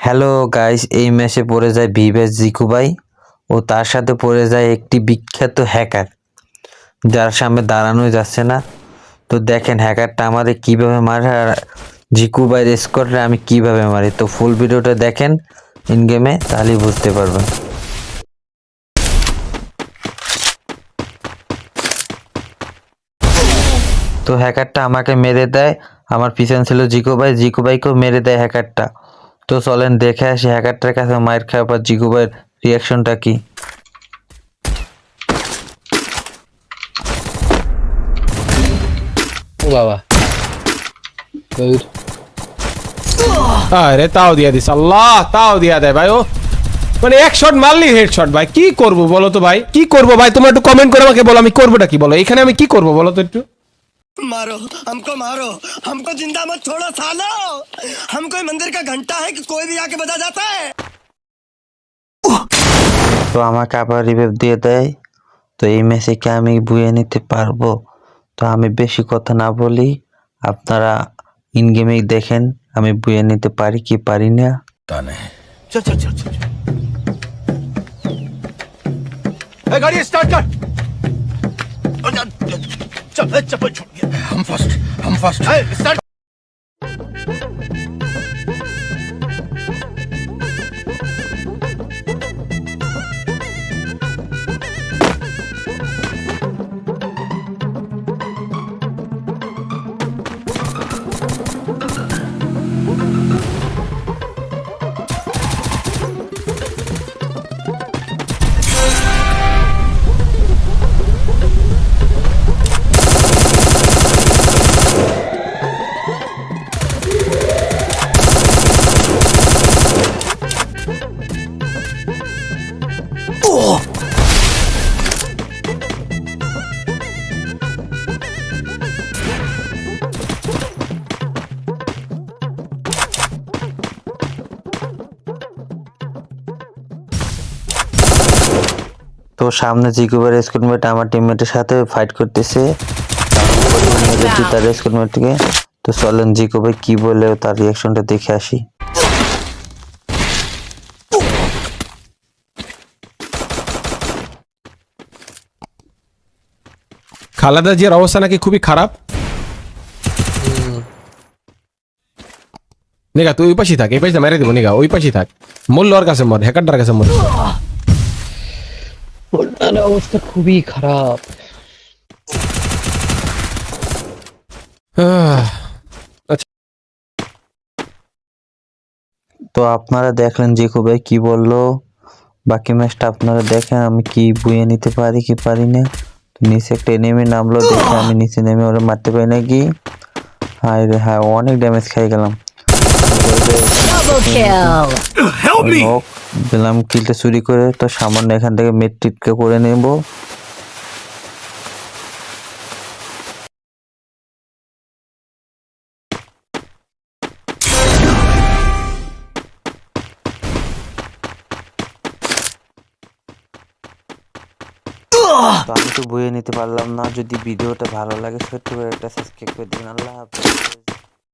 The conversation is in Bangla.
হ্যালো গাইস, এই ম্যাচে পড়ে যায় ভিভেস জিকু ভাই ও তার সাথে পড়ে যায় একটি বিখ্যাত হ্যাকার যার সামনে দাঁড়ানোই যাচ্ছে না। তো দেখেন হ্যাকারটা আমাদের কিভাবে মারে আর জিকু ভাইয়ের স্কোয়াডে আমি কিভাবে মারি। তো ফুল ভিডিওটা দেখেন ইন গেমে, তাহলেই বুঝতে পারবেন। তো হ্যাকারটা আমাকে মেরে দেয়, আমার পিছন ছিল জিকু ভাই, জিকু ভাইকেও মেরে দেয় হ্যাকারটা। তো চলেন দেখে আসি হ্যাকারটার কাছে মাইর খাওয়ার পর জিকু ভাইয়ের রিয়াকশনটা কি। ও বাবা দূর। আরে তাও দিয়া দিস, আল্লাহ তাও দিয়া দেয় ভাই। ও মানে এক শট মারলি হেডশট ভাই, কি করব বলো তো ভাই, কি করব ভাই? তোমরা একটু কমেন্ট করে আমাকে বলো আমি করবোটা কি, বলো এখানে আমি কি করব বলো তো একটু। मारो हमको जिंदा मत छोड़ो सालो। हम कोई मंदिर का घंटा है कि कोई भी आके बजा जाता है। তো আমাকে আবার রিভাইভ দিয়ে দেয়। তো এই ম্যাচে কি আমি বুয়ে নিতে পারবো? তো আমি বেশি কথা না বলি, আপনারা ইন গেমেই দেখেন আমি বুয়ে নিতে পারি কি পারি না। चल चल चल चल गाड़ी स्टार्ट कर। चल चप्पल छूट गया। हम फर्स्ट स्टार्ट। তো সামনে জিকুবার স্কুলমেট আমার টিমমেটের সাথে ফাইট করতেছে, তার স্কুলমেট থেকে। তো চলেন জিকু ভাই কি বলে তার রিয়াকশনটা দেখে আসি। খালেদা জিয়ার অবস্থা নাকি খুবই খারাপ। নিগা তুই ওই পাশেই থাক, এই পাশে মেরে দেবো। নিগা ওই পাশেই থাক, মূল্য ওর কাছে মর, হ্যাকারটার কাছে মর। ওনার অবস্থা খুবই খারাপ। আচ্ছা তো আপনারা দেখলেন জিকু ভাই কি বললো, বাকি ম্যাচটা আপনারা দেখেন আমি কি বুয়ে নিতে পারি কি পারি না। তো নিচে একটা এনিমি নামলো, দেখে আমি নিচে নেমে ওরা মারতে পারি নাকি। হায় রে হায়, অনেক ড্যামেজ খাই গেলাম। হোক দিলাম কিলটা চুরি করে। তো সামান্য এখান থেকে মেট্রিককে করে নেব। তো আমি তো বইয়ে নিতে পারলাম না। যদি ভিডিওটা ভালো লাগে ছোট্ট করে একটা সাবস্ক্রাইব করে দিন। আল্লাহ হাফেজ।